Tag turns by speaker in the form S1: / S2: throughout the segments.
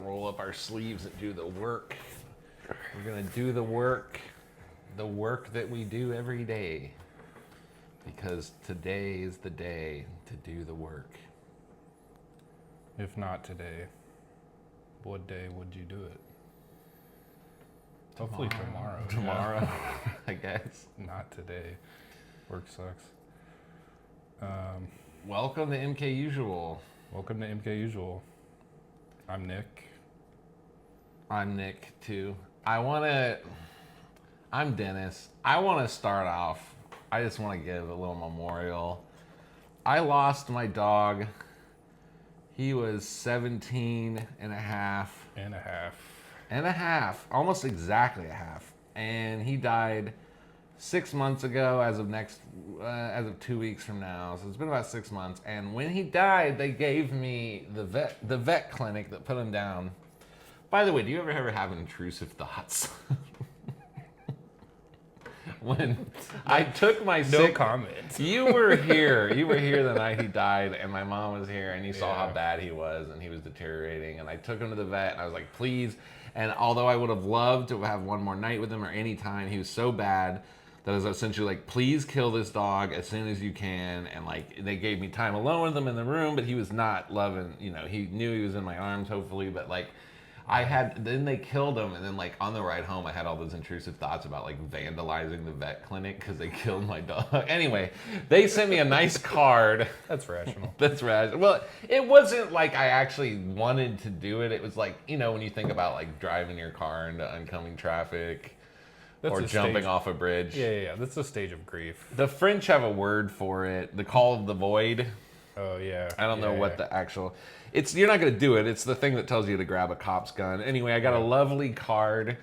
S1: roll up our sleeves and do the work. We're gonna do the work that we do every day. Because today is the day to do the work.
S2: If not today, what day would you do it? Hopefully tomorrow.
S1: Tomorrow, I guess.
S2: Not today. Work sucks.
S1: Welcome to MKUsual.
S2: Welcome to MKUsual. I'm Nick.
S1: I'm Nick, too. I'm Dennis. I want to start off, I just want to give a little memorial. I lost my dog. He was 17 and a half. Almost exactly a half. And he died 6 months ago as of 2 weeks from now. So it's been about 6 months. And when he died, they gave me the vet clinic that put him down. By the way, do you ever have intrusive thoughts? When I took my
S2: no comment.
S1: You were here the night he died, and my mom was here, and you saw how bad he was, and he was deteriorating. And I took him to the vet, and I was like, please. And although I would have loved to have one more night with him or any time, he was so bad that I was essentially like, please kill this dog as soon as you can. And like, they gave me time alone with him in the room, but he was not loving, he knew he was in my arms, hopefully, but like, then they killed him, and then like on the ride home, I had all those intrusive thoughts about like vandalizing the vet clinic because they killed my dog. Anyway, they sent me a nice card.
S2: That's rational.
S1: That's rational. Well, it wasn't like I actually wanted to do it. It was like, when you think about like driving your car into oncoming traffic or jumping off a bridge.
S2: Yeah. That's a stage of grief.
S1: The French have a word for it, the call of the void.
S2: Oh, yeah.
S1: I don't know what the actual... You're not going to do it. It's the thing that tells you to grab a cop's gun. Anyway, I got a lovely card,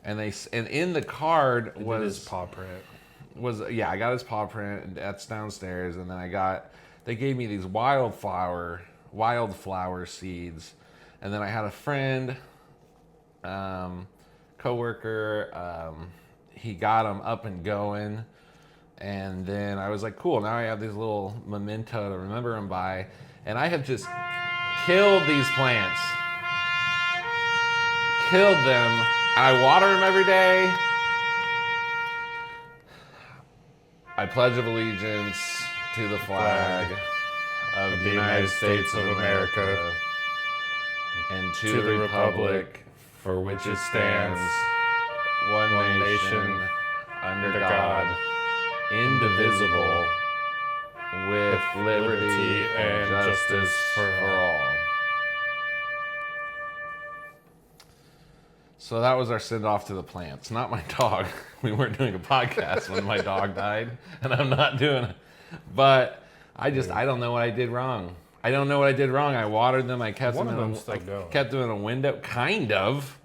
S1: and in the card was...
S2: his paw print.
S1: I got his paw print, and that's downstairs, and then they gave me these wildflower seeds, and then I had a friend, coworker, he got them up and going, and then I was like, cool, now I have these little memento to remember them by, and I have just killed these plants. Killed them. I water them every day. I pledge allegiance to the flag of the United States of America and to the republic for which it stands, one nation, under God, indivisible, with liberty and justice for all. So that was our send-off to the plants, not my dog. We weren't doing a podcast when my dog died, and I'm not doing it. But I don't know what I did wrong. I watered them. I kept them in a window. Kind of.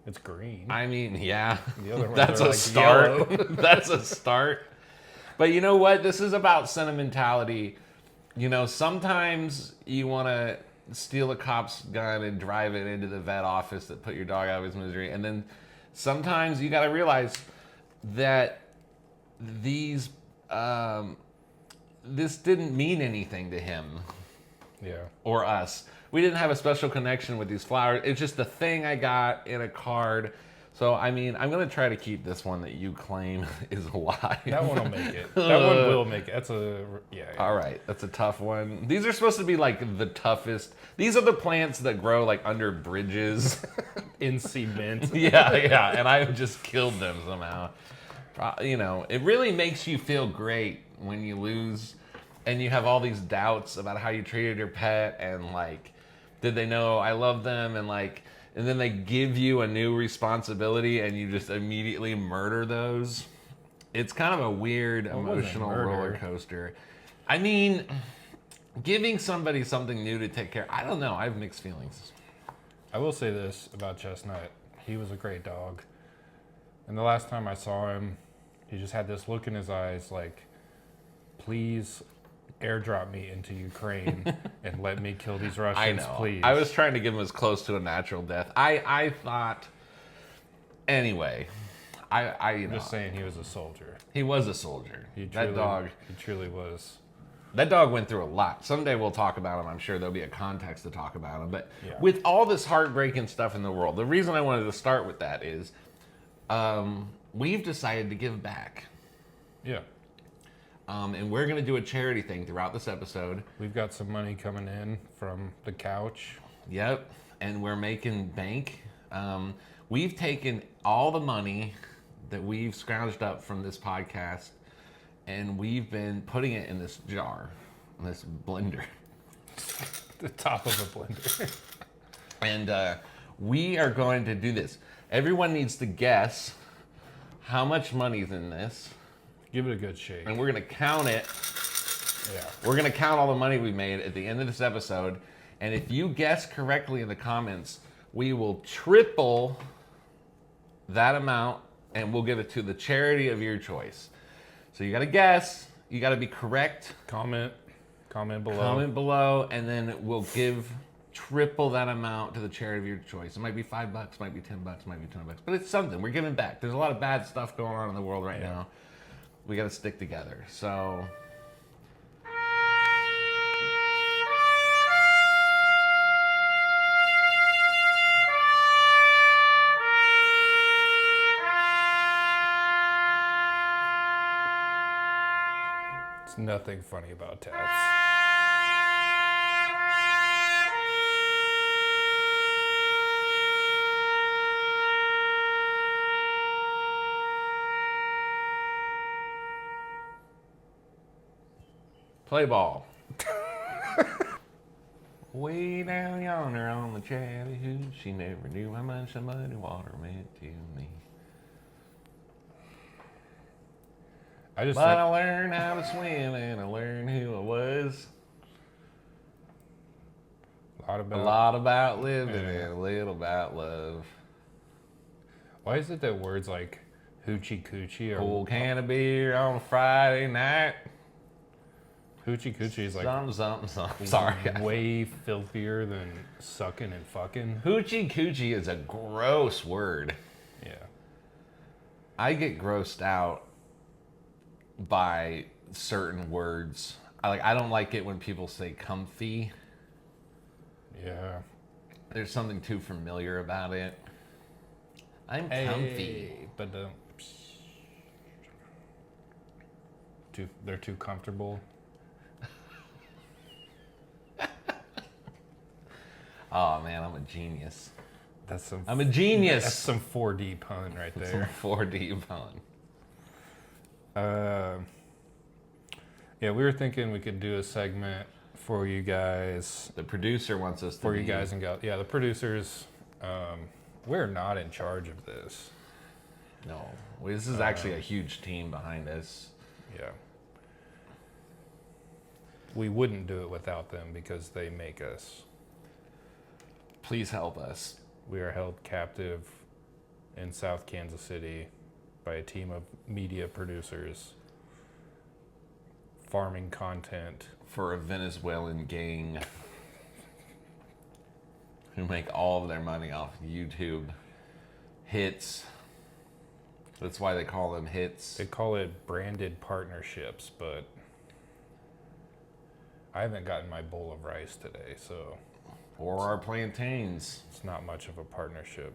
S2: It's green.
S1: I mean, yeah.
S2: The other ones
S1: That's
S2: are
S1: a
S2: like
S1: start.
S2: yellow.
S1: That's a start. But you know what? This is about sentimentality. Sometimes you want to steal a cop's gun and drive it into the vet office that put your dog out of his misery. And then sometimes you got to realize that this didn't mean anything to him.
S2: Yeah.
S1: Or us. We didn't have a special connection with these flowers. It's just a thing I got in a card. So, I mean, I'm going to try to keep this one that you claim is alive.
S2: That one will make it. That one will make it.
S1: All right. That's a tough one. These are supposed to be like the toughest. These are the plants that grow like under bridges.
S2: In cement.
S1: Yeah. And I just killed them somehow. It really makes you feel great when you lose and you have all these doubts about how you treated your pet and like, did they know I love them? And then they give you a new responsibility and you just immediately murder those. It's kind of a weird emotional roller coaster. I mean, giving somebody something new to take care of, I don't know. I have mixed feelings.
S2: I will say this about Chestnut. He was a great dog. And the last time I saw him, he just had this look in his eyes like, please airdrop me into Ukraine and let me kill these Russians, please.
S1: I was trying to give him as close to a natural death. I thought... Anyway,
S2: I'm just saying he was a soldier.
S1: He was a soldier.
S2: That dog. He truly was.
S1: That dog went through a lot. Someday we'll talk about him. I'm sure there'll be a context to talk about him. But
S2: Yeah.
S1: with all this heartbreaking stuff in the world, the reason I wanted to start with that is we've decided to give back.
S2: Yeah.
S1: And we're going to do a charity thing throughout this episode.
S2: We've got some money coming in from the couch.
S1: Yep. And we're making bank. We've taken all the money that we've scrounged up from this podcast, and we've been putting it in this jar, in this blender.
S2: The top of a blender.
S1: And we are going to do this. Everyone needs to guess how much money's in this.
S2: Give it a good shake.
S1: And we're going to count it.
S2: Yeah.
S1: We're going to count all the money we made at the end of this episode. And if you guess correctly in the comments, we will triple that amount and we'll give it to the charity of your choice. So you got to guess. You got to be correct.
S2: Comment below.
S1: Comment below, and then we'll give triple that amount to the charity of your choice. It might be $5, might be $10, might be $20, but it's something. We're giving back. There's a lot of bad stuff going on in the world right now. We got to stick together. So.
S2: It's nothing funny about tats.
S1: Play ball. Way down yonder on the Chattahoochee, she never knew how much the muddy water meant to me. But I learned how to swim and I learned who I was. A lot about living and a little about love.
S2: Why is it that words like hoochie coochie
S1: Cool can of beer on a Friday night.
S2: Hoochie coochie is like
S1: something. Sorry.
S2: way filthier than sucking and fucking.
S1: Hoochie coochie is a gross word.
S2: Yeah.
S1: I get grossed out by certain words. I don't like it when people say comfy.
S2: Yeah.
S1: There's something too familiar about it. I'm comfy.
S2: But they're too comfortable.
S1: Oh man, I'm a genius.
S2: I'm
S1: a genius.
S2: That's some 4D pun right there.
S1: Some 4D pun.
S2: Yeah, we were thinking we could do a segment for you guys.
S1: The producer wants us to
S2: For you guys and gals. Yeah, the producers. We're not in charge of this.
S1: No. This is actually a huge team behind us.
S2: Yeah. We wouldn't do it without them because they make us.
S1: Please help us.
S2: We are held captive in South Kansas City by a team of media producers farming content
S1: for a Venezuelan gang who make all of their money off YouTube hits. That's why they call them hits.
S2: They call it branded partnerships, but I haven't gotten my bowl of rice today, so.
S1: Or our plantains.
S2: It's not much of a partnership.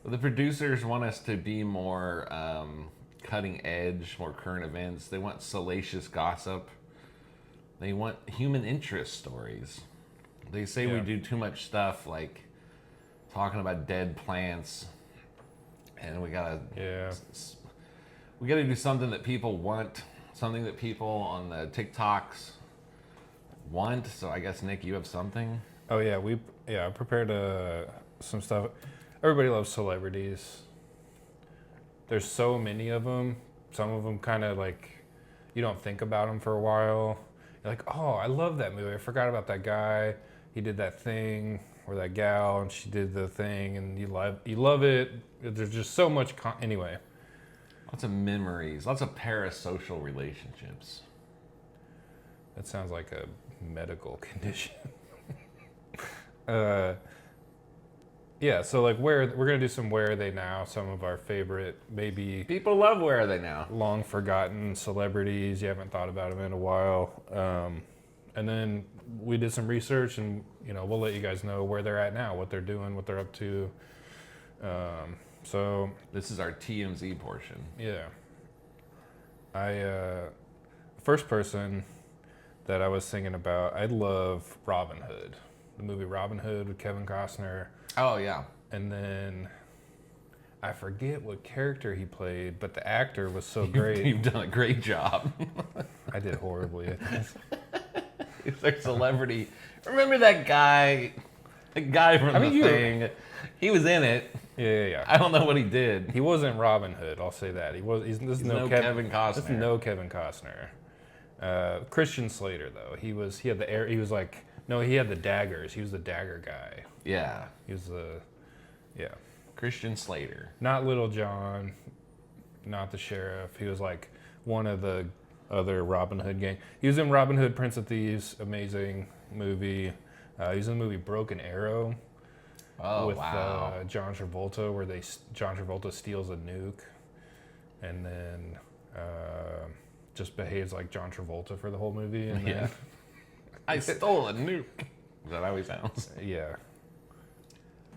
S1: Well, the producers want us to be more cutting edge, more current events. They want salacious gossip. They want human interest stories. They say we do too much stuff like talking about dead plants, and we gotta do something that people want, something that people on the TikToks want. So I guess Nick, you have something.
S2: Oh yeah, I prepared some stuff. Everybody loves celebrities. There's so many of them. Some of them kind of like you don't think about them for a while. You're like, oh, I love that movie. I forgot about that guy. He did that thing, or that gal, and she did the thing, and you love it. There's just so much. Anyway,
S1: lots of memories, lots of parasocial relationships.
S2: That sounds like a medical condition. Yeah, so like we're gonna do some Where Are They Now, some of our favorite, maybe
S1: People love Where Are They Now?
S2: long forgotten celebrities. You haven't thought about them in a while. And then we did some research, and we'll let you guys know where they're at now, what they're doing, what they're up to. So
S1: This is our TMZ portion.
S2: yeah, first person that I was thinking about, I love Robin Hood, the movie Robin Hood with Kevin Costner.
S1: Oh yeah.
S2: And then I forget what character he played, but the actor was so great.
S1: You've done a great job.
S2: I did horribly at this.
S1: He's like celebrity. Remember that guy? The guy from The Thing. He was in it.
S2: Yeah.
S1: I don't know what he did.
S2: He wasn't Robin Hood. I'll say that. He's no
S1: Kevin Costner.
S2: This is no Kevin Costner. Christian Slater though. He had the air. He was like he had the daggers. He was the dagger guy.
S1: Yeah.
S2: He was
S1: Christian Slater.
S2: Not Little John, not the sheriff. He was like one of the other Robin Hood gang. He was in Robin Hood, Prince of Thieves, amazing movie. He was in the movie Broken Arrow with John Travolta, where John Travolta steals a nuke and then just behaves like John Travolta for the whole movie. And then,
S1: I stole a nuke. Is that how he sounds?
S2: Yeah.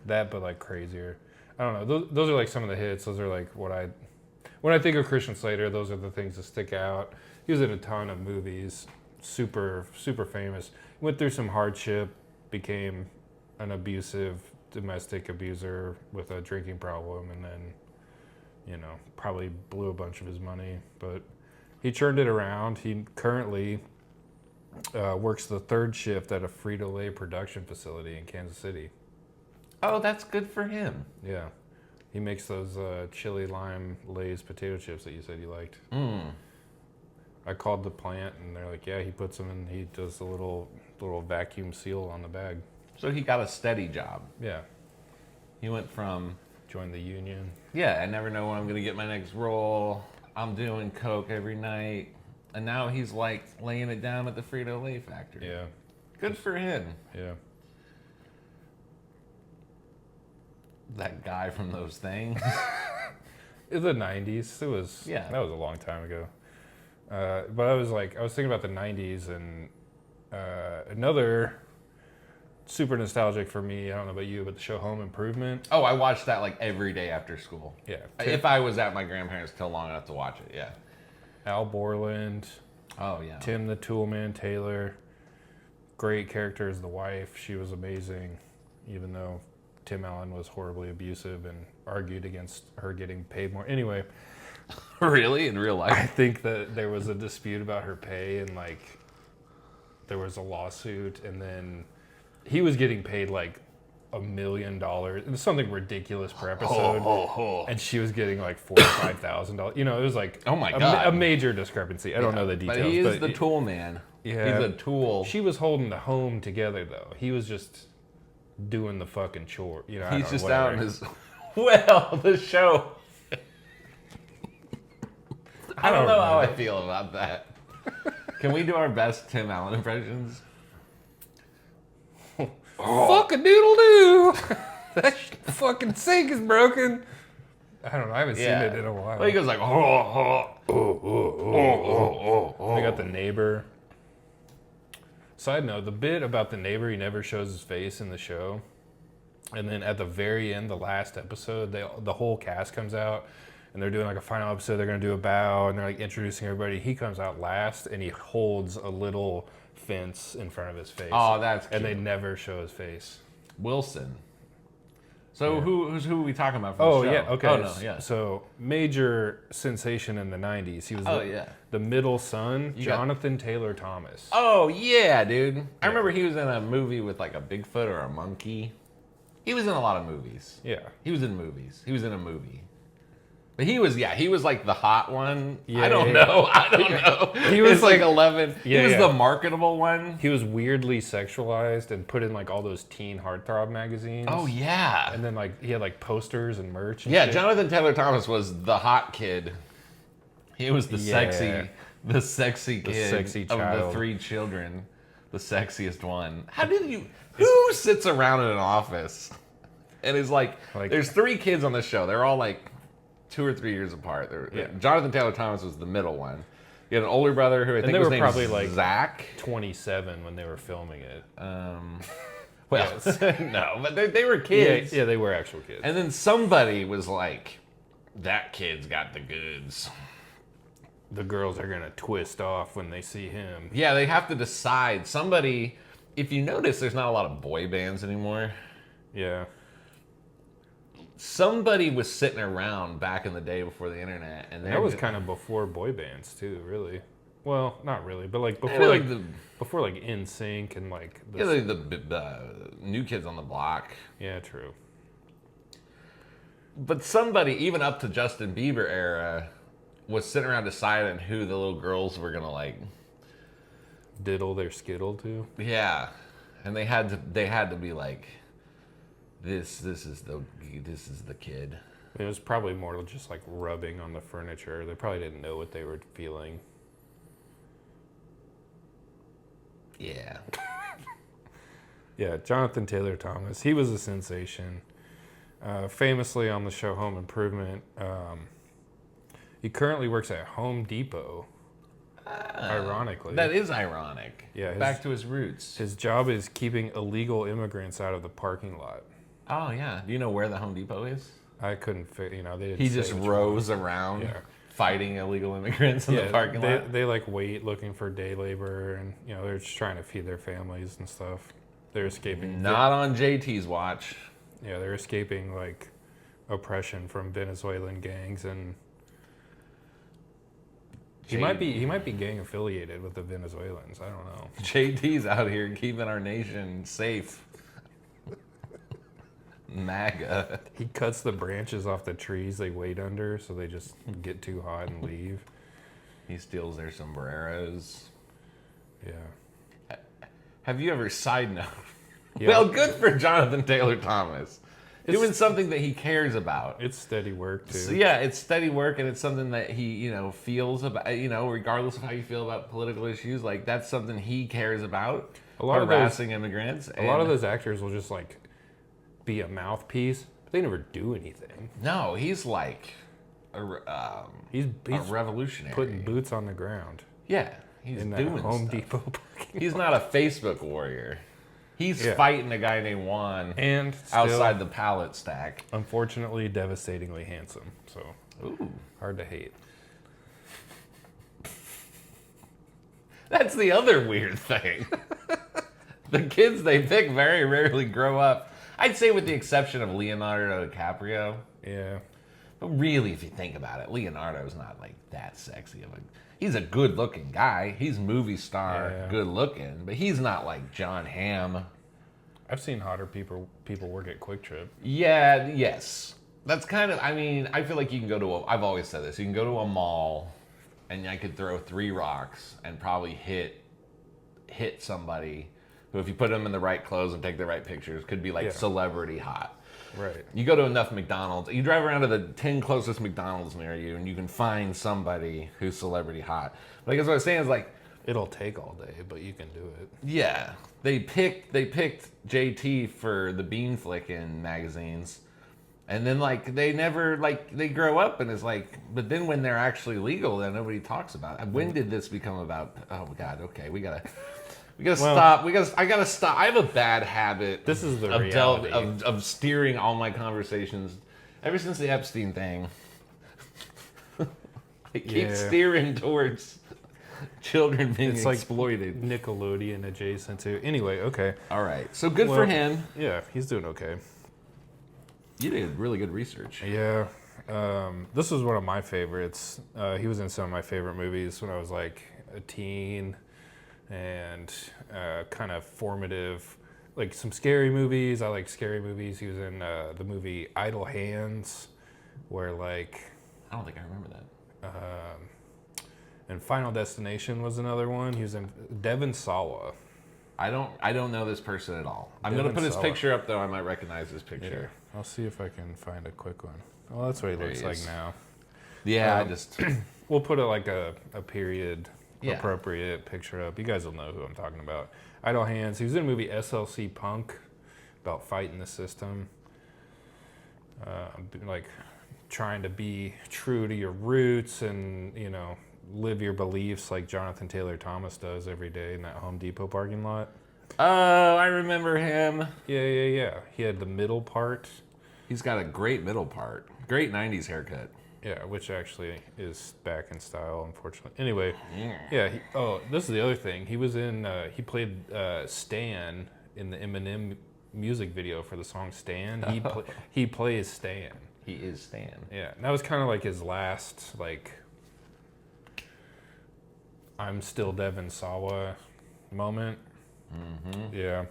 S2: That, but like crazier. I don't know. Those are like some of the hits. Those are like when I think of Christian Slater, those are the things that stick out. He was in a ton of movies, super, super famous. Went through some hardship, became an abusive domestic abuser with a drinking problem, and then, probably blew a bunch of his money. But he turned it around. He currently works the third shift at a Frito-Lay production facility in Kansas City.
S1: Oh, that's good for him.
S2: Yeah. He makes those chili lime Lay's potato chips that you said you liked. I called the plant, and they're like, yeah, he puts them in, he does the little vacuum seal on the bag.
S1: So he got a steady job.
S2: Yeah.
S1: He went from...
S2: Joined the union.
S1: Yeah, I never know when I'm going to get my next role. I'm doing coke every night. And now he's like laying it down at the Frito-Lay factory.
S2: Yeah.
S1: Good for him.
S2: Yeah.
S1: That guy from those things.
S2: In the 90s. That was a long time ago. But I was thinking about the 90s, and another super nostalgic for me, I don't know about you, but the show Home Improvement.
S1: Oh, I watched that like every day after school.
S2: Yeah.
S1: If I was at my grandparents till long enough to watch it, yeah.
S2: Al Borland.
S1: Oh, yeah.
S2: Tim the Toolman Taylor. Great character as the wife. She was amazing, even though Tim Allen was horribly abusive and argued against her getting paid more. Anyway.
S1: Really? In real life?
S2: I think that there was a dispute about her pay, and there was a lawsuit, and then he was getting paid like $1 million. It was something ridiculous per episode. And she was getting like $45,000. It was like
S1: oh my God.
S2: A major discrepancy. I don't know the details.
S1: But he is the tool man.
S2: Yeah.
S1: He's a tool.
S2: She was holding the home together though. He was just doing the fucking chore.
S1: He's just out in his... Well, the show... I don't know how I feel about that. Can we do our best Tim Allen impressions?
S2: Fuck a doodle doo! That fucking sink is broken. I don't know. I haven't seen it in a while.
S1: Well, he goes like,
S2: We got the neighbor. Side note, the bit about the neighbor, he never shows his face in the show. And then at the very end, the last episode, the whole cast comes out. And they're doing like a final episode. They're going to do a bow, and they're like introducing everybody. He comes out last, and he holds a little fence in front of his face.
S1: Oh, that's cute.
S2: And they never show his face.
S1: Wilson. So who are we talking about from the show?
S2: Yeah, okay.
S1: Oh, no, yeah.
S2: So major sensation in the 90s. He was the middle son, Jonathan Taylor Thomas.
S1: Oh, yeah, dude. I remember he was in a movie with like a Bigfoot or a monkey. He was in a lot of movies.
S2: Yeah.
S1: He was in movies. He was in a movie. But he was like the hot one.
S2: Yeah,
S1: I don't know.
S2: He was
S1: like 11.
S2: Yeah,
S1: he was the marketable one.
S2: He was weirdly sexualized and put in like all those teen heartthrob magazines.
S1: Oh, yeah.
S2: And then like he had like posters and merch and shit.
S1: Jonathan Taylor Thomas was the hot kid. He was the sexy kid
S2: the sexy
S1: of
S2: child.
S1: the three children. The sexiest one. Who sits around in an office And it's like there's 3 kids on this show. They're all like 2 or 3 years apart. Jonathan Taylor Thomas was the middle one. You had an older brother who I think was named probably like Zach.
S2: 27 when they were filming it.
S1: Well, no, but they were kids.
S2: Yeah, they were actual kids.
S1: And then somebody was like, that kid's got the goods.
S2: The girls are going to twist off when they see him.
S1: Yeah, they have to decide. Somebody, if you notice, there's not a lot of boy bands anymore.
S2: Yeah.
S1: Somebody was sitting around back in the day before the internet. And
S2: that was kind of before boy bands, too, really. Well, not really, but like before before like NSYNC and like
S1: the New Kids on the Block.
S2: Yeah, true.
S1: But somebody, even up to Justin Bieber era, was sitting around deciding who the little girls were gonna like
S2: diddle their skittle to.
S1: Yeah, and they had to be like, this is the kid.
S2: It was probably more just like rubbing on the furniture. They probably didn't know what they were feeling.
S1: Yeah.
S2: Yeah, Jonathan Taylor Thomas. He was a sensation. Famously on the show Home Improvement. He currently works at Home Depot. Ironically.
S1: That is ironic.
S2: Yeah.
S1: Back to his roots.
S2: His job is keeping illegal immigrants out of the parking lot.
S1: Oh, yeah. Do you know where the Home Depot is?
S2: I couldn't fit, they didn't
S1: He just rows around fighting illegal immigrants in the parking lot.
S2: They like wait looking for day labor and, they're just trying to feed their families and stuff. They're escaping.
S1: Not on JT's watch.
S2: Yeah, they're escaping like oppression from Venezuelan gangs, and he might be gang affiliated with the Venezuelans. I don't know.
S1: JT's out here keeping our nation safe. MAGA.
S2: He cuts the branches off the trees they wait under so they just get too hot and leave.
S1: He steals their sombreros.
S2: Yeah.
S1: Have you ever, side note,
S2: Yeah.
S1: Well, good for Jonathan Taylor Thomas. Doing something that he cares about.
S2: It's steady work, too.
S1: So, yeah, it's steady work, and it's something that he, feels about, regardless of how you feel about political issues, like, that's something he cares about.
S2: A lot
S1: harassing immigrants.
S2: A lot of those actors will just, like, be a mouthpiece, but they never do anything.
S1: No, he's like
S2: he's
S1: revolutionary.
S2: Putting boots on the ground.
S1: Yeah, he's
S2: in
S1: doing
S2: Home
S1: stuff.
S2: Depot parking
S1: He's not a Facebook warrior. He's fighting a guy named Juan
S2: and
S1: outside the pallet stack.
S2: Unfortunately, devastatingly handsome. So hard to hate.
S1: That's the other weird thing. The kids they pick very rarely grow up. I'd say with the exception of Leonardo DiCaprio.
S2: Yeah.
S1: But really, if you think about it, Leonardo's not like that sexy of a... He's a good-looking guy. He's movie star, good-looking, but he's not like John Hamm.
S2: I've seen hotter people work at Quick Trip.
S1: Yeah, yes. That's kind of... I feel like you can go to I've always said this. You can go to a mall, and I could throw 3 rocks and probably hit somebody who, if you put them in the right clothes and take the right pictures, could be like celebrity hot.
S2: Right.
S1: You go to enough McDonald's, you drive around to the 10 closest McDonald's near you, and you can find somebody who's celebrity hot. But I guess what I was saying is like...
S2: It'll take all day, but you can do it.
S1: Yeah. They picked JT for the Bean Flickin' magazines, and then like they never they grow up and it's like, but then when they're actually legal, then nobody talks about it. When did this become about? Oh God, okay, we gotta stop. I gotta stop. I have a bad habit.
S2: This is the reality
S1: of steering all my conversations ever since the Epstein thing. I keep steering towards children being exploited.
S2: Like Nickelodeon adjacent to. Anyway, okay.
S1: All right. So good for him.
S2: Yeah, he's doing okay.
S1: You did really good research.
S2: Yeah. This was one of my favorites. He was in some of my favorite movies when I was like a teen, and kind of formative, like some scary movies. I like scary movies. He was in the movie Idle Hands, where like...
S1: I don't think I remember that.
S2: And Final Destination was another one. He was in Devon Sawa.
S1: I don't know this person at all. I'm going to put his picture up, though. I might recognize his picture.
S2: Yeah. I'll see if I can find a quick one. Well, that's what he looks like now.
S1: Yeah,
S2: We'll put a period appropriate picture up. You guys will know who I'm talking about. Idle Hands. He was in a movie SLC Punk about fighting the system. like trying to be true to your roots and, you know, live your beliefs like Jonathan Taylor Thomas does every day in that Home Depot parking lot.
S1: Oh, I remember him.
S2: Yeah. He had the middle part.
S1: He's got a great middle part. Great 90s haircut.
S2: Yeah, which actually is back in style, unfortunately. Anyway, yeah. This is the other thing. He was in. He played Stan in the Eminem music video for the song Stan. He plays Stan.
S1: He is Stan.
S2: Yeah, and that was kind of like his last like. I'm still Devin Sawa moment.
S1: Mm-hmm.
S2: Yeah,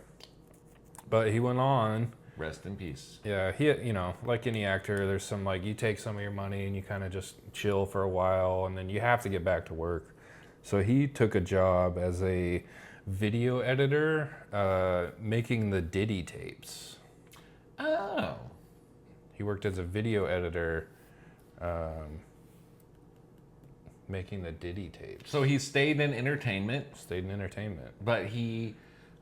S2: but he went on.
S1: Rest in peace.
S2: Yeah, you know, like any actor, there's some like you take some of your money and you kind of just chill for a while and then you have to get back to work. So he took a job as a video editor, making the Diddy tapes.
S1: Oh.
S2: He worked as a video editor, making the Diddy tapes.
S1: So he stayed in entertainment. But he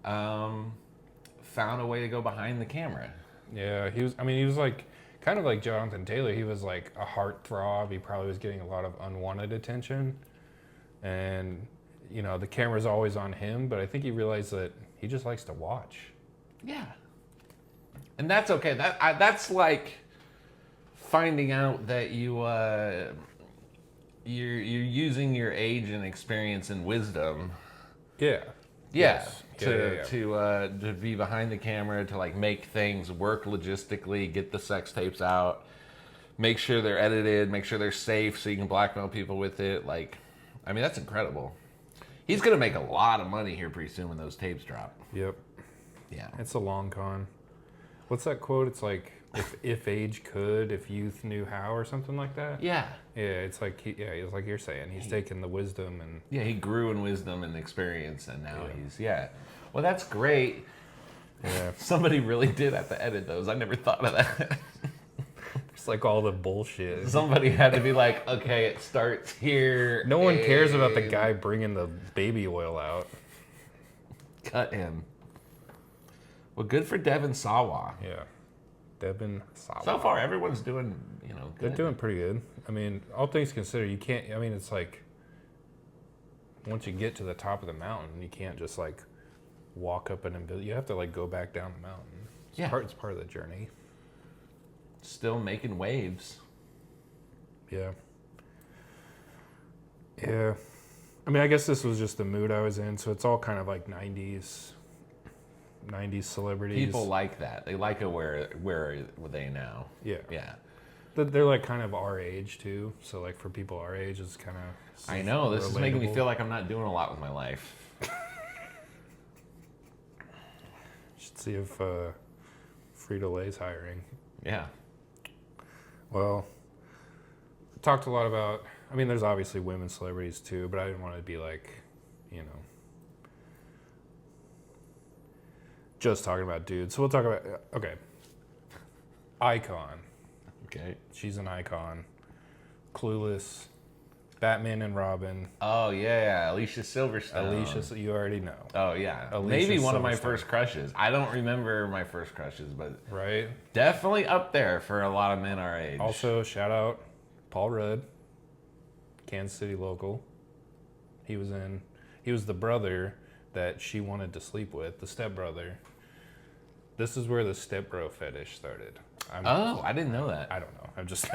S1: found a way to go behind the camera.
S2: Yeah, he was like kind of like Jonathan Taylor. He was like a heartthrob. He probably was getting a lot of unwanted attention. And, you know, the camera's always on him, but I think he realized that he just likes to watch.
S1: Yeah. And that's okay. That's like finding out that you're using your age and experience and wisdom.
S2: Yeah.
S1: Yeah,
S2: Yes.
S1: to be behind the camera, to like make things work logistically, get the sex tapes out, make sure they're edited, make sure they're safe so you can blackmail people with it. Like, I mean, that's incredible. He's gonna make a lot of money here pretty soon when those tapes drop.
S2: Yep.
S1: Yeah.
S2: It's a long con. What's that quote? It's like, if age could, if youth knew how, or something like that.
S1: Yeah.
S2: Yeah, it's like it's like you're saying. He's taken the wisdom and
S1: Yeah, he grew in wisdom and experience, and now Well, that's great.
S2: yeah,
S1: Somebody really did have to edit those. I never thought of that.
S2: it's like all the bullshit.
S1: Somebody had to be like, okay, it starts here.
S2: No one cares about the
S1: and
S2: guy bringing the baby oil out.
S1: Cut him. Well, good for Devin Sawa.
S2: Yeah, Devin Sawa.
S1: So far, everyone's doing, good.
S2: They're doing pretty good. I mean, all things considered, you can't. I mean, it's like once you get to the top of the mountain, you can't just like walk up and you have to like go back down the mountain. It's part of the journey.
S1: Still making waves.
S2: Yeah. Yeah. I mean, I guess this was just the mood I was in, so it's all kind of like 90s celebrities.
S1: People like that. They like it where are they now?
S2: Yeah.
S1: Yeah.
S2: They're like kind of our age too, so like for people our age, it's kind of.
S1: I know, this is making me feel like I'm not doing a lot with my life.
S2: Should see if Frito-Lay's hiring.
S1: Yeah.
S2: Well, talked a lot about. I mean, there's obviously women celebrities too, but I didn't want to be like, just talking about dudes. So we'll talk about Icon.
S1: Okay.
S2: She's an icon. Clueless. Batman and Robin.
S1: Oh yeah, Alicia Silverstone.
S2: Alicia, you already know.
S1: Oh yeah,
S2: Alicia
S1: maybe one of my
S2: Silverstone.
S1: first crushes. I don't remember my first crushes, but
S2: Right.
S1: definitely up there for a lot of men our age.
S2: Also, shout out Paul Rudd, Kansas City local. He was the brother that she wanted to sleep with, the stepbrother. This is where the stepbro fetish started.
S1: I didn't know that.
S2: I don't know. I'm just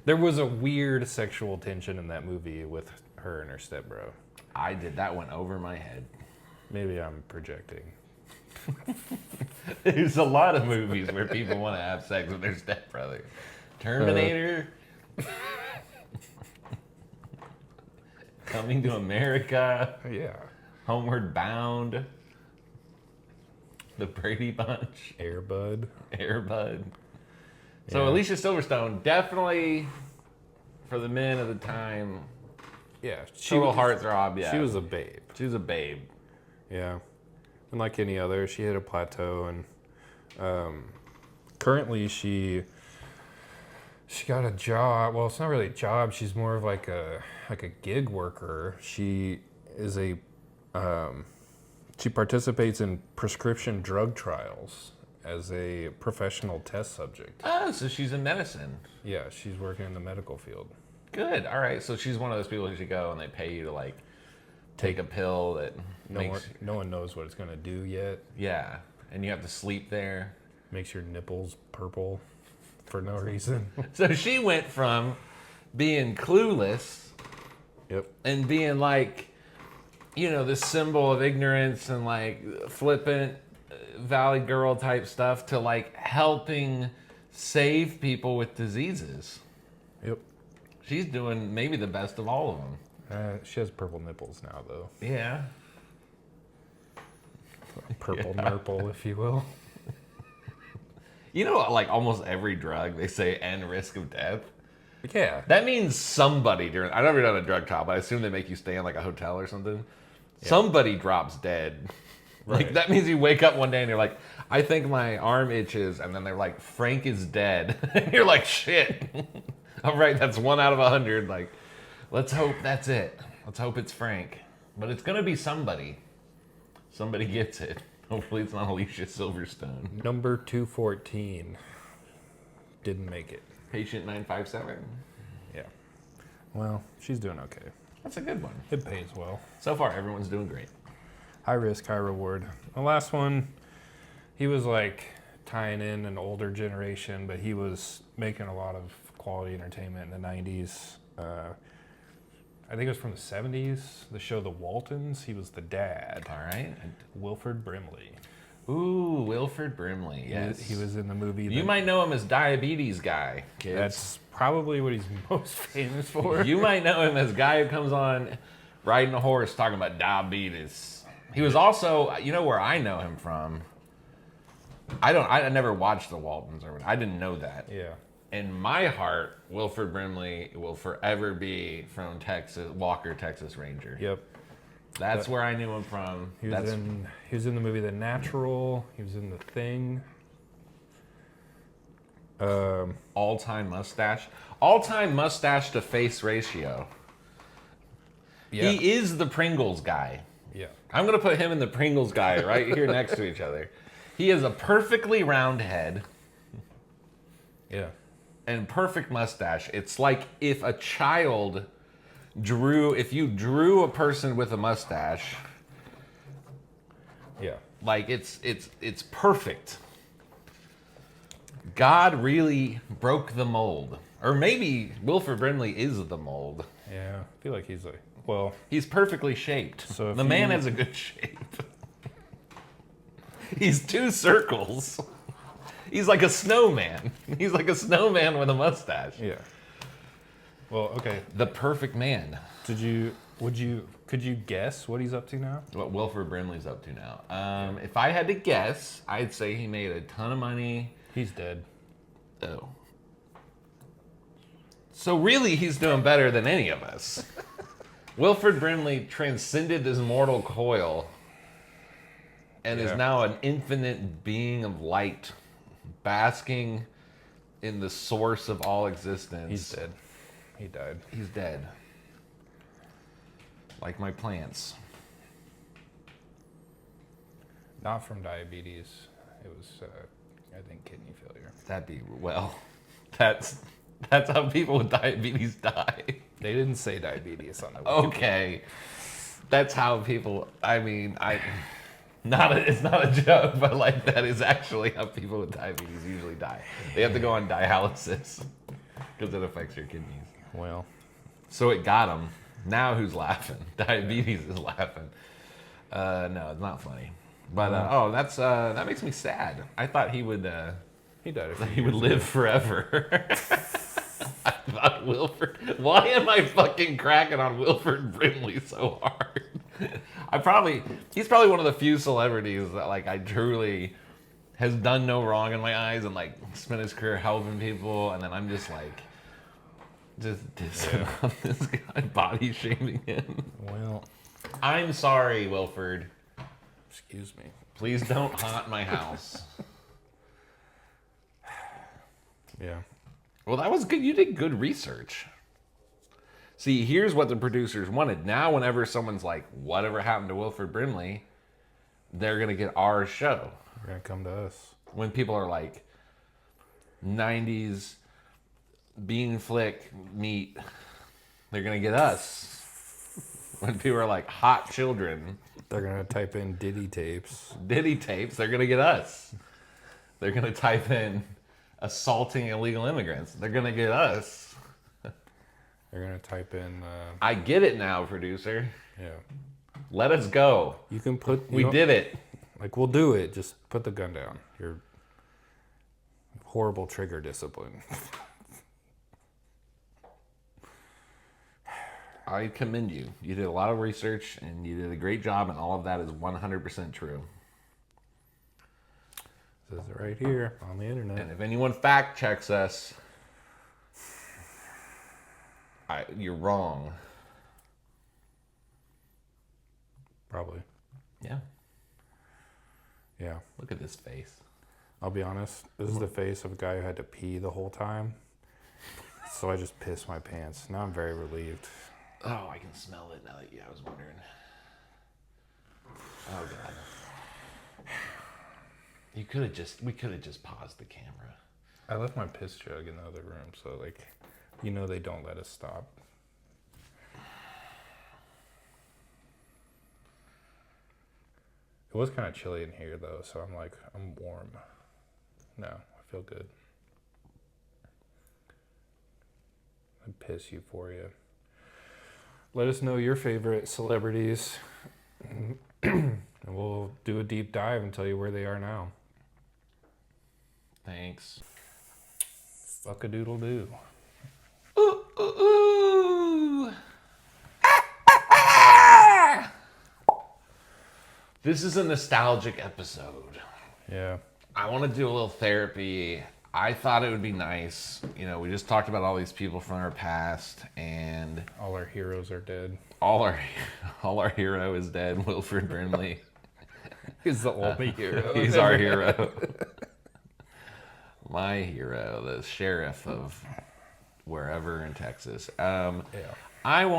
S2: There was a weird sexual tension in that movie with her and her stepbro.
S1: That went over my head.
S2: Maybe I'm projecting.
S1: There's a lot of movies where people want to have sex with their stepbrother. Terminator. Coming to America.
S2: Yeah.
S1: Homeward Bound. The Brady Bunch.
S2: Air Bud.
S1: So
S2: Yeah.
S1: Alicia Silverstone, definitely for the men of the time,
S2: Yeah.
S1: total heartthrob. Yeah,
S2: She was a babe.
S1: She was a babe.
S2: Yeah. And like any other, she hit a plateau, and currently she got a job. Well, it's not really a job. She's more of like a gig worker. She is she participates in prescription drug trials as a professional test subject.
S1: Oh, so she's in medicine.
S2: Yeah, she's working in the medical field.
S1: Good. All right. So she's one of those people who should go and they pay you to like take a pill that
S2: No one knows what it's going to do yet.
S1: Yeah, and you have to sleep there.
S2: Makes your nipples purple for no reason.
S1: So she went from being clueless
S2: Yep.
S1: and being like, you know, this symbol of ignorance and like flippant valley girl type stuff to like helping save people with diseases.
S2: Yep.
S1: She's doing maybe the best of all of them.
S2: She has purple nipples now, though.
S1: Yeah.
S2: Purple nurple, if you will.
S1: You know, like almost every drug, they say end risk of death.
S2: Yeah.
S1: That means somebody during. I've never done a drug trial, but I assume they make you stay in like a hotel or something. Yeah. Somebody drops dead. Right. Like that means you wake up one day and you're like, I think my arm itches, and then they're like, Frank is dead. And you're like, shit. All right, that's 1 out of 100. Like, let's hope that's it. Let's hope it's Frank. But it's gonna be somebody. Somebody gets it. Hopefully it's not Alicia Silverstone.
S2: Number 214 didn't make it.
S1: Patient 957.
S2: Yeah. Well, she's doing okay.
S1: That's a good one.
S2: It pays well.
S1: So far, everyone's doing great.
S2: High risk, high reward. The last one, he was like tying in an older generation, but he was making a lot of quality entertainment in the 90s. I think it was from the 70s. The show The Waltons. He was the dad.
S1: All right.
S2: Wilfred Brimley.
S1: Ooh, Wilfred Brimley. Yes.
S2: He was in the movie.
S1: You might know him as Diabetes Guy, kids.
S2: That's probably what he's most famous for.
S1: You might know him as guy who comes on riding a horse talking about diabetes. He was also, you know where I know him from? I never watched The Waltons. I didn't know that.
S2: Yeah.
S1: In my heart, Wilfred Brimley will forever be from Texas, Walker, Texas Ranger.
S2: Yep.
S1: That's where I knew him from.
S2: He was in the movie The Natural. He was in The Thing.
S1: All-time mustache. All-time mustache to face ratio. Yeah. He is the Pringles guy.
S2: Yeah.
S1: I'm going to put him and the Pringles guy right here next to each other. He has a perfectly round head.
S2: Yeah.
S1: And perfect mustache. It's like if a child if you drew a person with a mustache.
S2: Yeah.
S1: Like it's perfect. God really broke the mold. Or maybe Wilfred Brimley is the mold.
S2: Yeah. I feel like
S1: he's perfectly shaped. So the man has a good shape. He's 2 circles. He's like a snowman. He's like a snowman with a mustache.
S2: Yeah. Well, okay.
S1: The perfect man.
S2: Could you guess what he's up to now?
S1: What Wilfred Brimley's up to now? If I had to guess, I'd say he made a ton of money.
S2: He's dead.
S1: Oh. So really, he's doing better than any of us. Wilfred Brimley transcended this mortal coil and is now an infinite being of light, basking in the source of all existence.
S2: He's dead. He died.
S1: He's dead. Like my plants.
S2: Not from diabetes. It was, I think, kidney failure.
S1: That's how people with diabetes die.
S2: They didn't say diabetes on the
S1: Okay. That's how people, it's not a joke, but like that is actually how people with diabetes usually die. They have to go on dialysis because it affects your kidneys.
S2: Well.
S1: So it got him. Now who's laughing? Diabetes is laughing. No, it's not funny. But that makes me sad. I thought he would.
S2: He died.
S1: He would live forever. I thought Wilfred. Why am I fucking cracking on Wilfred Brimley so hard? He's probably one of the few celebrities that like I truly has done no wrong in my eyes and like spent his career helping people, and then I'm just like. Just dissing on this guy, body shaming him.
S2: Well,
S1: I'm sorry, Wilfred.
S2: Excuse me.
S1: Please don't haunt my house.
S2: Yeah.
S1: Well, that was good. You did good research. See, here's what the producers wanted. Now, whenever someone's like, whatever happened to Wilfred Brimley, they're going to get our show.
S2: They're going to come to us.
S1: when people are like 90s bean flick meat, they're gonna get us. When people are like hot children,
S2: They're gonna type in Diddy tapes.
S1: Diddy tapes, they're gonna get us. They're gonna type in assaulting illegal immigrants, they're gonna get us.
S2: They're gonna type in.
S1: I get it now, producer.
S2: Yeah.
S1: Let us go.
S2: You can put.
S1: We did it.
S2: Like, we'll do it. Just put the gun down. Your horrible trigger discipline.
S1: I commend you. You did a lot of research and you did a great job, and all of that is 100% true.
S2: This is right here on the internet.
S1: And if anyone fact checks us, you're wrong.
S2: Probably.
S1: Yeah.
S2: Yeah.
S1: Look at this face.
S2: I'll be honest. This is the face of a guy who had to pee the whole time. So I just pissed my pants. Now I'm very relieved.
S1: Oh, I can smell it now that I was wondering. Oh God. We could have just paused the camera.
S2: I left my piss jug in the other room, so like, you know, they don't let us stop. It was kind of chilly in here though, so I'm like, I'm warm. No, I feel good. Piss euphoria. Let us know your favorite celebrities, and we'll do a deep dive and tell you where they are now.
S1: Thanks.
S2: Fuck a doodle doo.
S1: Ooh, ooh, ooh. This is a nostalgic episode.
S2: Yeah.
S1: I want to do a little therapy. I thought it would be nice. You know, we just talked about all these people from our past, and
S2: All our heroes are dead.
S1: all our hero is dead. Wilfred Brimley.
S2: He's the only hero.
S1: He's our hero. My hero, the sheriff of wherever in Texas.
S2: Yeah.
S1: I don't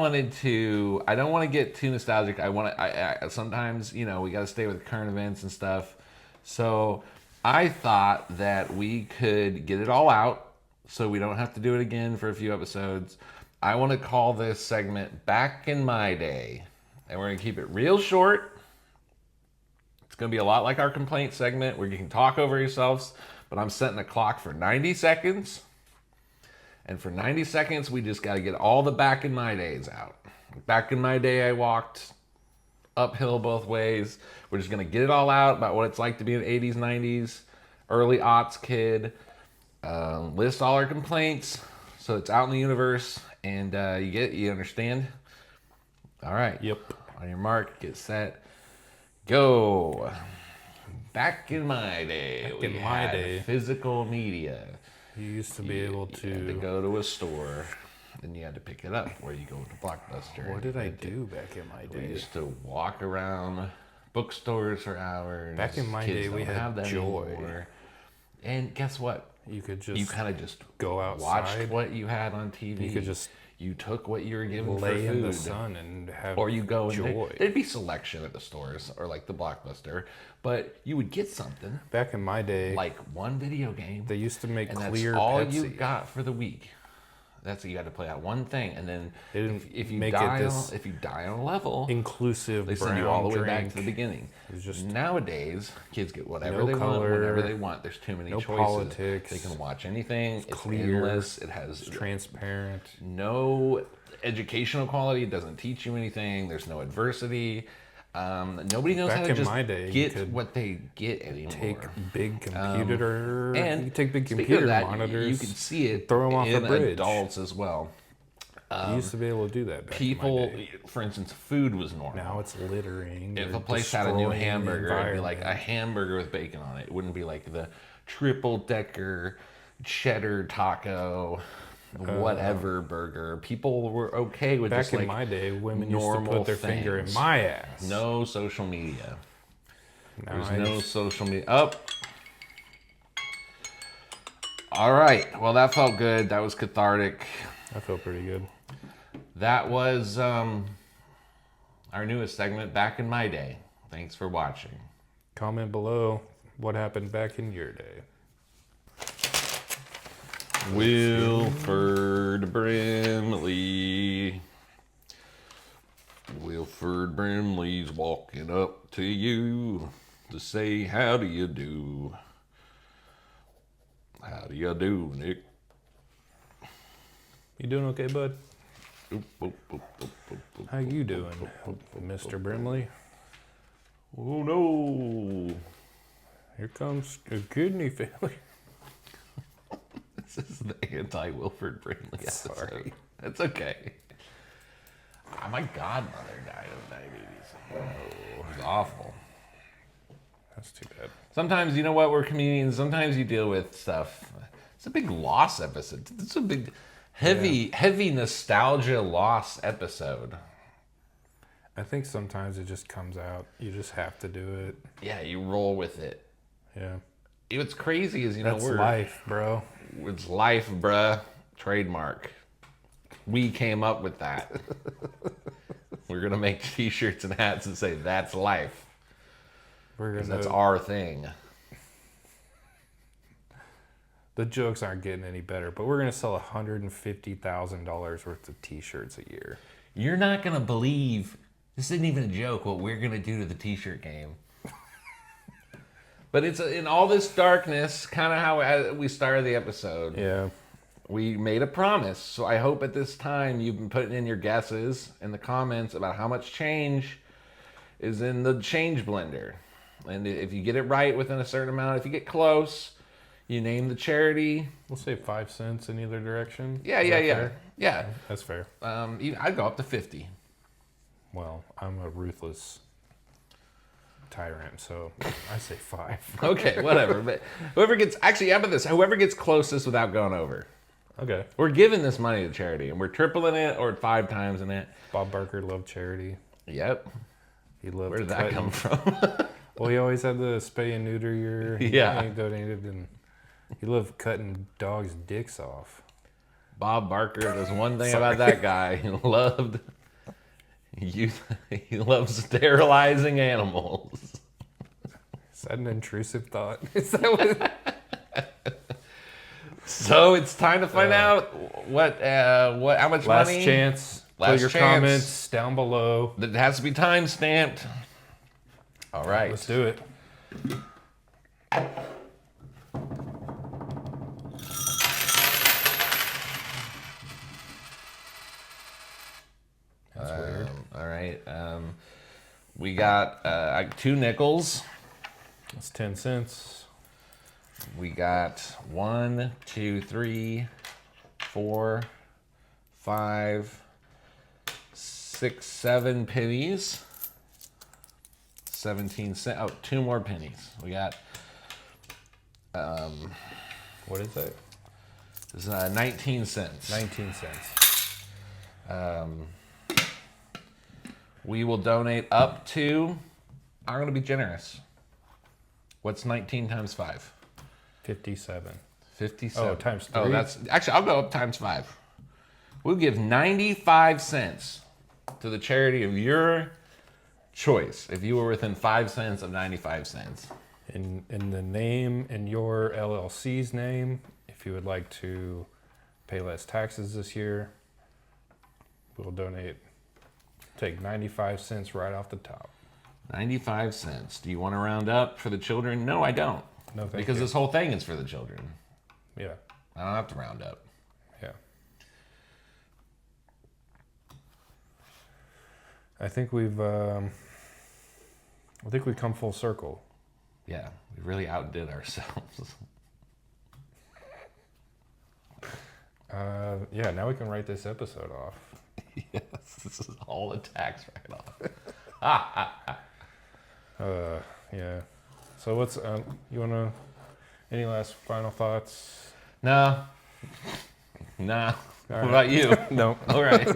S1: want to get too nostalgic. I sometimes, you know, we got to stay with current events and stuff. So I thought that we could get it all out so we don't have to do it again for a few episodes. I want to call this segment Back in My Day. And we're going to keep it real short. It's going to be a lot like our complaint segment where you can talk over yourselves, but I'm setting a clock for 90 seconds. And for 90 seconds, we just got to get all the back in my days out. Back in my day, I walked uphill both ways. We're just going to get it all out about what it's like to be an 80s, 90s, early aughts kid. List all our complaints so it's out in the universe. And you understand? All right.
S2: Yep.
S1: On your mark, get set, go. Back in my day,
S2: Back in my day.
S1: Physical media.
S2: You used to be able
S1: You had to
S2: to.
S1: go to a store, and you had to pick it up where you go to Blockbuster.
S2: What did I do back in my
S1: We
S2: day?
S1: used to walk around bookstores for hours.
S2: Back in my
S1: Kids
S2: day, we
S1: don't
S2: had
S1: have that
S2: joy.
S1: anymore. And guess what?
S2: You could just
S1: You kind of just
S2: go outside.
S1: watched what you had on TV.
S2: You could just
S1: you took what you were given
S2: lay
S1: for food.
S2: in the sun and have
S1: Or you go and
S2: joy.
S1: there'd be selection at the stores or like the Blockbuster, but you would get something
S2: Back in my day,
S1: like one video game,
S2: they used to make
S1: and
S2: clear
S1: that's all
S2: Pepsi.
S1: you got for the week. That's it. You had to play out one thing, and then
S2: They didn't
S1: if you
S2: make it
S1: die
S2: this
S1: if you die on a level,
S2: inclusive
S1: they
S2: brown
S1: send you all the way
S2: drink.
S1: back to the beginning.
S2: It was just
S1: Nowadays, kids get whatever
S2: no
S1: they want,
S2: color,
S1: whenever they want. There's too many
S2: no
S1: choices.
S2: politics.
S1: They can watch anything. It's
S2: clear.
S1: endless. It has
S2: transparent.
S1: no educational quality. It doesn't teach you anything. There's no adversity. Nobody knows
S2: Back
S1: how to
S2: in
S1: just
S2: my day, you
S1: get
S2: could
S1: what they get anymore.
S2: Take big computer
S1: and
S2: you could take big
S1: speaking
S2: computer
S1: of that,
S2: monitors.
S1: You can see it
S2: throw 'em off
S1: in
S2: a bridge.
S1: adults as well.
S2: You used to be able to do that. Back
S1: People,
S2: in my day.
S1: for instance, food was normal.
S2: Now it's littering.
S1: If
S2: You're
S1: a place had a new
S2: destroying the
S1: hamburger, it'd be like a
S2: environment.
S1: hamburger with bacon on it. It wouldn't be like the triple decker cheddar taco, whatever burger. People were okay with
S2: Back
S1: just
S2: in
S1: like
S2: my day, women used to
S1: normal
S2: put their finger in
S1: things.
S2: my ass.
S1: No social media.
S2: Now
S1: There's
S2: I
S1: no
S2: just-
S1: social media. All right. Well, that felt good. That was cathartic.
S2: I feel pretty good.
S1: That was our newest segment, Back in My Day. Thanks for watching.
S2: Comment below. what happened back in your day.
S1: Wilfred Brimley. Wilfred Brimley's walking up to you to say, how do you do? How do you do, Nick?
S2: You doing okay, bud?
S1: Oop, oop, oop, oop, oop, oop,
S2: How you doing, Mr. Brimley?
S1: Oh no!
S2: Here comes a kidney failure.
S1: This is the anti-Wilfred Brimley episode.
S2: Sorry.
S1: That's okay. My godmother died of diabetes. Oh, it was awful.
S2: That's too bad.
S1: Sometimes, you know what, we're comedians. Sometimes you deal with stuff. It's a big loss episode. It's a big, heavy nostalgia loss episode.
S2: I think sometimes it just comes out. You just have to do it.
S1: Yeah, you roll with it.
S2: Yeah.
S1: What's crazy is,
S2: That's life, bro.
S1: It's life, bruh. Trademark. We came up with that. We're going to make t-shirts and hats and say, that's life. That's our thing.
S2: The jokes aren't getting any better, but we're going to sell $150,000 worth of t-shirts a year.
S1: You're not going to believe, this isn't even a joke, what we're going to do to the t-shirt game. But it's in all this darkness, kind of how we started the episode.
S2: Yeah.
S1: We made a promise. So I hope at this time you've been putting in your guesses in the comments about how much change is in the change blender. And if you get it right within a certain amount, if you get close, you name the charity.
S2: We'll say 5 cents in either direction.
S1: Yeah. Yeah.
S2: That's fair.
S1: I'd go up to 50.
S2: Well, I'm a ruthless tyrant, so I say 5.
S1: Okay, whatever. But whoever gets, actually, how about this? Whoever gets closest without going over.
S2: Okay.
S1: We're giving this money to charity, and we're tripling it or 5 times in it.
S2: Bob Barker loved charity.
S1: Yep.
S2: He loved.
S1: Where did that come from?
S2: Well, he always had the spay and neuter year.
S1: Yeah.
S2: He donated, and he loved cutting dogs' dicks off.
S1: Bob Barker, there's one thing about that guy. He loved he loves sterilizing animals.
S2: Is that an intrusive thought? Is that what?
S1: So it's time to find out how much
S2: Last
S1: money.
S2: chance.
S1: Last
S2: Put your
S1: chance.
S2: comments down below.
S1: It has to be time stamped. All right.
S2: Let's do it. That's weird.
S1: All right. We got 2 nickels.
S2: That's 10 cents.
S1: We got 1, 2, 3, 4, 5, 6, 7 pennies. 17 cents. Oh, 2 more pennies. We got.
S2: What is that?
S1: This is 19 cents.
S2: 19 cents.
S1: We will donate up to. I'm going to be generous. What's 19 times 5?
S2: 57.
S1: 57.
S2: Oh, times 3?
S1: Oh, that's actually, I'll go up times 5. We'll give 95 cents to the charity of your choice if you were within 5 cents of 95 cents.
S2: In the name, in your LLC's name, if you would like to pay less taxes this year, we'll take 95 cents right off the top.
S1: 95 cents. Do you want to round up for the children? No, I don't.
S2: No, thank
S1: because
S2: you.
S1: this whole thing is for the children.
S2: Yeah.
S1: I don't have to round up.
S2: Yeah. I think we've come full circle.
S1: Yeah, we really outdid ourselves.
S2: Yeah, now we can write this episode off.
S1: Yes, this is all a tax write-off.
S2: Yeah. So what's you wanna? Any last final thoughts?
S1: No. Nah.
S2: All
S1: What about you?
S2: No.
S1: All right.